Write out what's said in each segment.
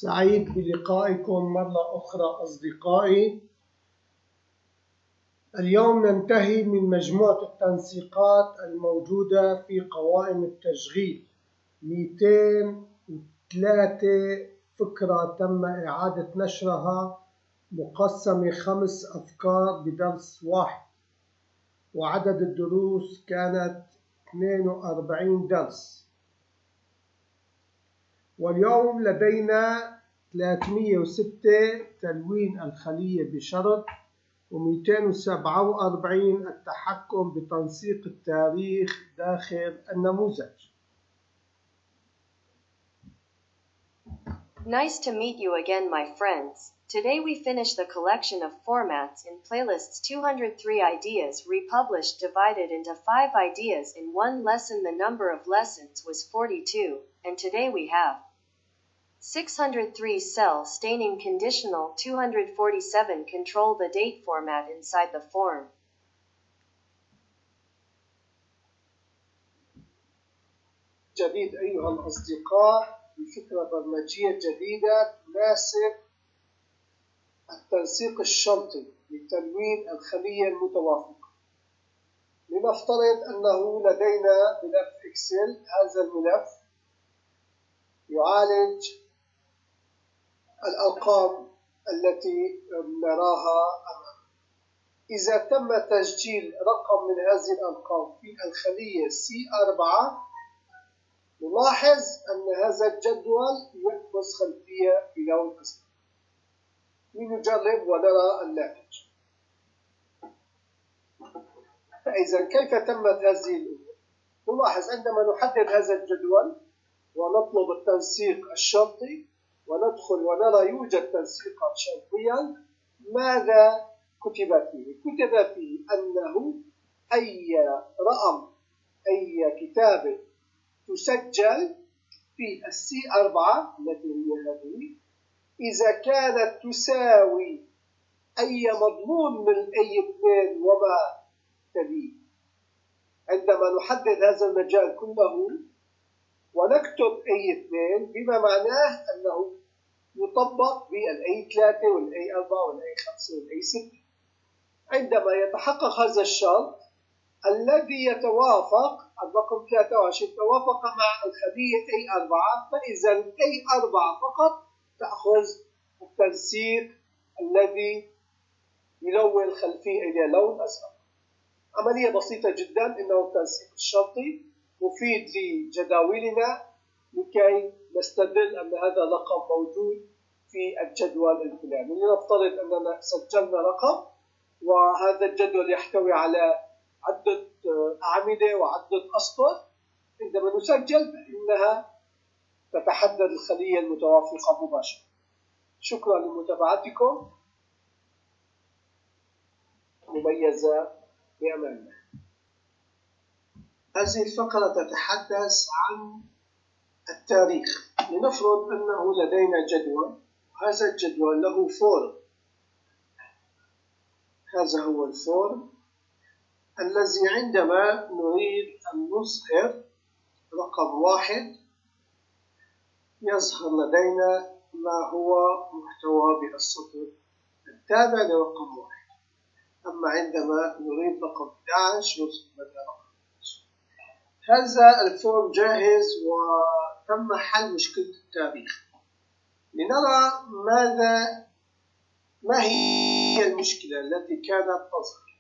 سعيد بلقائكم مرة أخرى أصدقائي. اليوم ننتهي من مجموعة التنسيقات الموجودة في قوائم التشغيل. 203 فكرة تم إعادة نشرها مقسمة 5 أفكار بدرس واحد، وعدد الدروس كانت 42 درس. واليوم لدينا 306 تلوين الخلية بشرط، و247 التحكم بتنسيق التاريخ داخل النموذج. Nice to meet you again, my friends. Today we finish the collection of formats in playlists 203 ideas republished divided into 5 ideas in one lesson. The number of lessons was 42, and today we have 603 cell staining conditional 247 control the date format inside the form. جديد أيها الأصدقاء بفكرة برمجية جديدة تناسب التنسيق الشرطي لتلوين الخلية المتوافقة. لنفترض أنه لدينا ملف إكسل. هذا الملف يعالج الأرقام التي نراها أمامنا. إذا تم تسجيل رقم من هذه الأرقام في الخلية C4، نلاحظ أن هذا الجدول يأخذ خلفية بلون أزرق. لنجرب ونرى الناتج. فإذا كيف تمت هذه الأمور؟ نلاحظ عندما نحدد هذا الجدول ونطلب التنسيق الشرطي وندخل ونرى يوجد تنسيقا شرطيا، ماذا كتب فيه؟ كتب فيه أنه أي رقم أي كتابة تسجل في C4 التي هي هذه، إذا كانت تساوي أي مضمون من أي 2 وما تليه. عندما نحدد هذا المجال كله ونكتب أي 2، بما معناه أنه يطبق بالأي 3 والأي 4 والأي 5 والأي 6. عندما يتحقق هذا الشرط الذي يتوافق الرقم 23 توافق مع الخلية أي 4، فإذا أي 4 فقط تأخذ التنسيق الذي يلون الخلفية إلى لون أزرق. عملية بسيطة جدا. إنه التنسيق الشرطي مفيد لجداولنا لكي نستدل أن هذا الرقم موجود في الجدول الفلاني. لنفترض أننا سجلنا رقم وهذا الجدول يحتوي على عدة أعمدة وعدة أسطر. عندما نسجل فإنها تتحدد الخلية المتوافقة مباشرة. شكرا لمتابعتكم. مميزة بأمان الله. هذه الفقرة تتحدث عن التاريخ. لنفرض أنه لدينا جدول، وهذا الجدول له فورم. هذا هو الفورم الذي عندما نريد أن نظهر رقم 1 يظهر لدينا ما هو محتوى بالسطر التابع لرقم 1. أما عندما نريد رقم 11 يظهر لدينا رقم 11. هذا الفورم جاهز وتم حل مشكلة التاريخ. لنرى ما هي المشكلة التي كانت تظهر.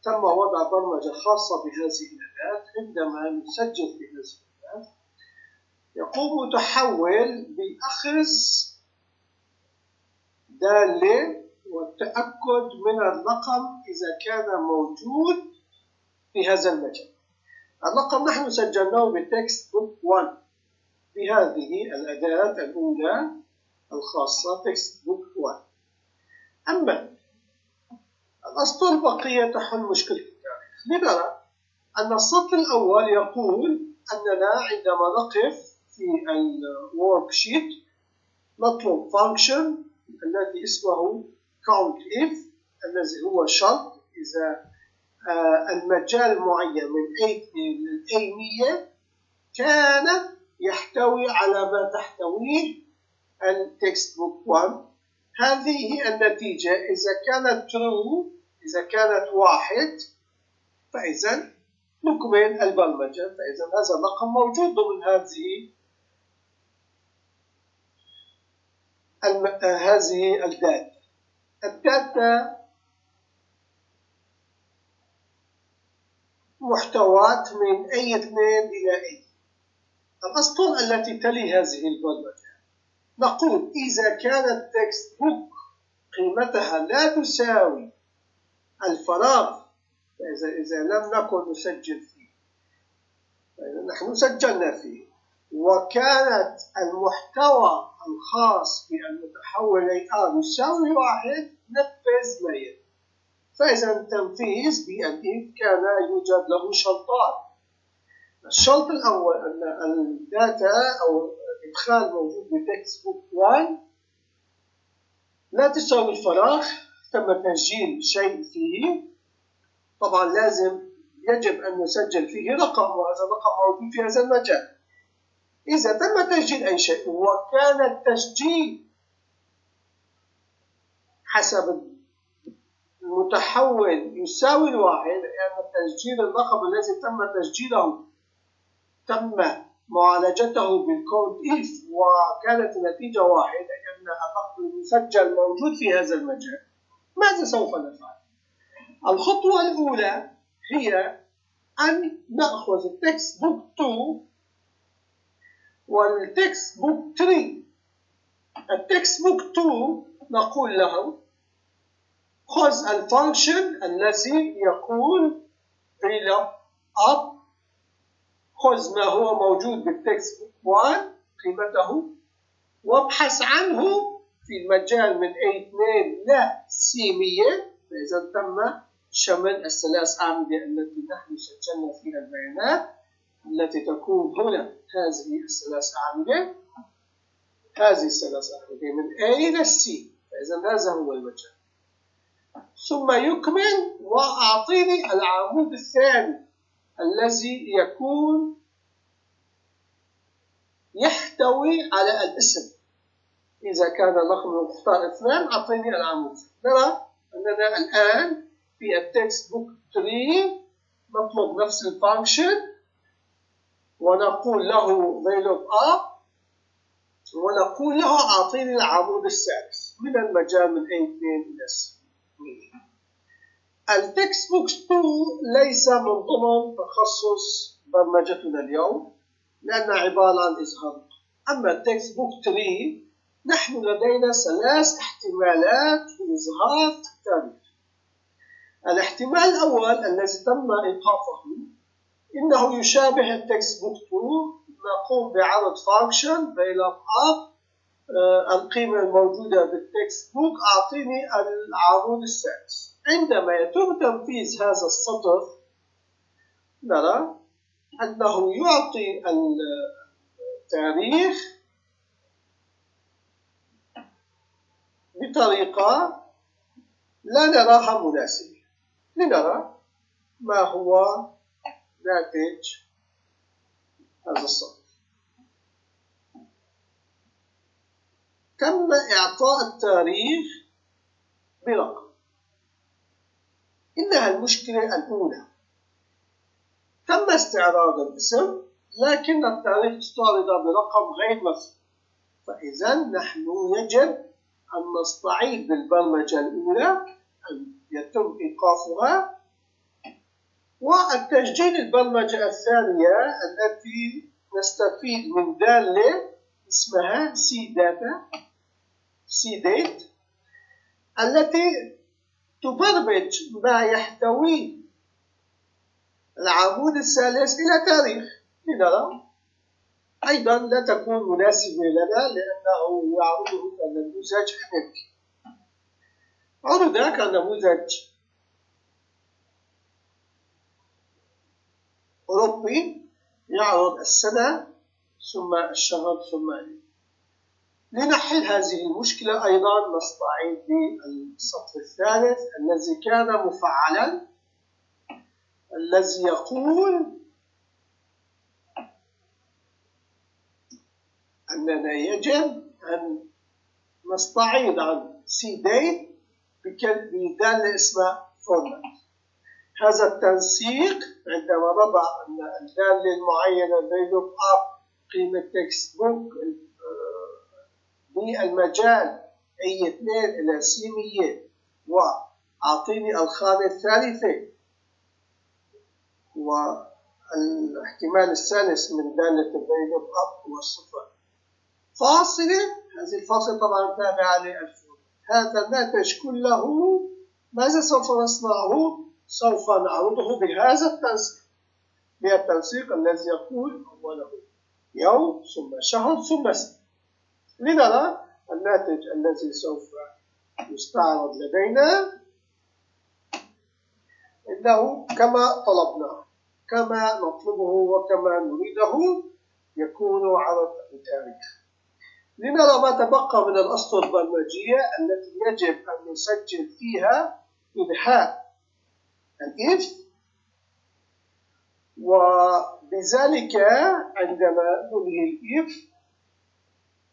تم وضع برمجة خاصة بهذه الأداة. عندما نسجل في هذه الأداة يقوم تحول بأخذ دالة والتأكد من الرقم إذا كان موجود في هذا المجال. الرقم نحن سجلناه بتكست بوك 1 بهذه الأداة الأولى الخاصة تكست بوك 1. أما الأسطر البقية تحل مشكلة التاريخ. لنرى أن السطر الأول يقول أننا عندما نقف في الورك شيت نطلب فانكشن الذي اسمه countIF الذي هو شرط إذا المجال معين من A2 للA100 كان يحتوي على ما تحتويه التكست بوك 1. هذه هي النتيجة. إذا كانت true، إذا كانت 1، فإذا نكمل البرمجة. فإذا هذا الرقم موجود ضمن هذه الداتا. الداتا محتوات من أي 2 إلى أي. الأسطر التي تلي هذه البرمجة نقول إذا كانت تكست بوك قيمتها لا تساوي الفراغ، إذا لم نكن نسجل فيه، نحن سجلنا فيه، وكانت المحتوى الخاص بالمتحول AR يساوي 1، نفذ ما يلي. فإذا التنفيذ بالإف كان يوجد له شرطان. الشرط الأول أن الداتا أو الإدخال موجود بتكست بوك 1 لا تساوي الفراغ، تم تسجيل شيء فيه. طبعا يجب أن نسجل فيه رقم، وهذا الرقم موجود في هذا المجال. إذا تم تسجيل أي شيء وكان التسجيل حسب المتحول يساوي 1، لأن تسجيل الرقم الذي تم تسجيله تم معالجته بالكود إف وكانت النتيجة 1، لأن الرقم المسجل موجود في هذا المجال. ماذا سوف نفعل؟ الخطوة الأولى هي أن نأخذ التكست بوك 2 والتكست بوك 3. التكست بوك 2 نقول له خذ الفانكشن الذي يقول fill up، خذ ما هو موجود بالتكست بوك 1 قيمته وابحث عنه في المجال من A2 إلى C100. فإذا تم شمل الثلاث أعمدة التي نحن سجلنا فيها البيانات التي تكون هنا. هذه الثلاث أعمدة من A إلى C. فإذا هذا هو المجال. ثم يكمل وأعطيني العمود الثاني الذي يكون يحتوي على الاسم. إذا كان الرقم مختار 2 أعطيني العمود. نرى أننا الآن في التكست بوك 3 نطلب نفس الفانكشن ونقول له fill up ونقول له أعطيني العمود الثالث من المجال من A2 إلى C. التكست بوك 2 ليس من ضمن تخصص برمجتنا اليوم لأنه عبارة عن إظهار. أما التكست بوك 3 نحن لدينا 3 احتمالات لإظهار التاريخ. الاحتمال الأول الذي تم إيقافه إنه يشابه التكست بوك 2. نقوم بعرض فانكشن fill up القيمة الموجودة بالتكست بوك أعطيني العمود الثالث. عندما يتم تنفيذ هذا السطر نرى أنه يعطي التاريخ بطريقة لا نراها مناسبة. لنرى ما هو ناتج هذا السطر. تم إعطاء التاريخ برقم. إنها المشكلة الأولى. تم استعراض الاسم لكن التاريخ استعرض برقم غير مفهوم. فإذا نحن يجب أن نستعيد بالبرمجة الأولى أن يتم إيقافها والتسجيل البرمجة الثانية التي نستفيد من دالة اسمها CDate التي تبرمج ما يحتوي العمود الثالث إلى تاريخ. لنرى أيضا لا تكون مناسبة لنا لأنه يعرضه كنموذج أمريكي. عرض كنموذج أوروبي يعرض السنة ثم الشهر ثم اليوم. لنحل هذه المشكلة أيضا نستعيد بالسطر الثالث الذي كان مفعلا الذي يقول أننا يجب أن نستعيض عن سي ديت بدالة اسمها فورمات. هذا التنسيق عندما نضع الدالة المعينة لوك اب قيمة تكست بوك بالمجال أي 2 إلى سي 100 وأعطيني الخانة الثالثة والاحتمال الثالث من دالة لوك اب هو الصفر فاصلة. هذه الفاصلة طبعا تابعة للفورمات. هذا الناتج كله ماذا سوف نصنعه؟ سوف نعرضه بهذا التنسيق، التنسيق الذي يقول أوله يوم ثم شهر ثم سنة. لنرى الناتج الذي سوف يستعرض لدينا إنه كما طلبنا، كما نطلبه وكما نريده يكون عرض التاريخ. لنرى ما تبقى من الأسطر البرمجية التي يجب أن نسجل فيها إنهاء الإف، وبذلك عندما ننهي الإف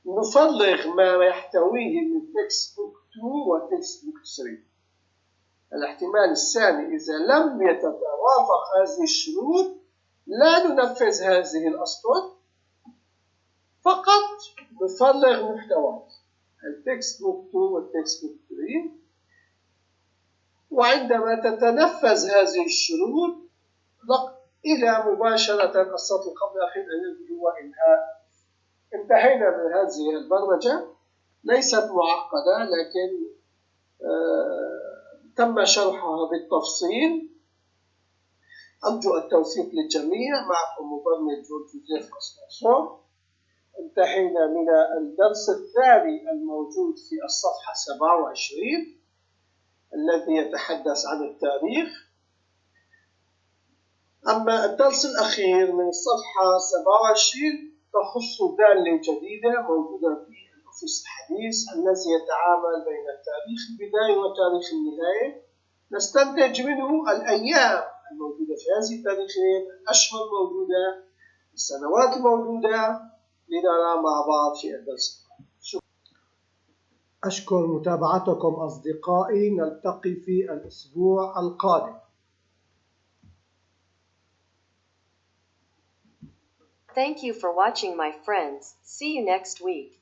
نفرغ ما يحتويه من تكست بوك 2 وتكست بوك 3. الاحتمال الثاني إذا لم يتوافق هذه الشروط لا ننفذ هذه الأسطر، فقط نفرغ محتوى التكست بوك 2 والتكست بوك 3. وعندما تتنفذ هذه الشروط إلى مباشرة السطر قبل الأخير الذي هو إنهاء. انتهينا من هذه البرمجة، ليست معقدة لكن تم شرحها بالتفصيل. أرجو التوفيق للجميع. معكم مبرمج جوزيف أسماسون. انتهينا من الدرس الثاني الموجود في الصفحة 27 الذي يتحدث عن التاريخ. أما الدرس الأخير من الصفحة 27 تخص دالة جديدة موجودة في الأوفيس الحديث الذي يتعامل بين تاريخ البداية وتاريخ النهاية. نستنتج منه الأيام الموجودة في هذه التاريخين، الأشهر الموجودة، السنوات الموجودة. لنرى مع بعض في الدرس. أشكر متابعتكم أصدقائي، نلتقي في الأسبوع القادم. Thank you for watching, my friends. See you next week.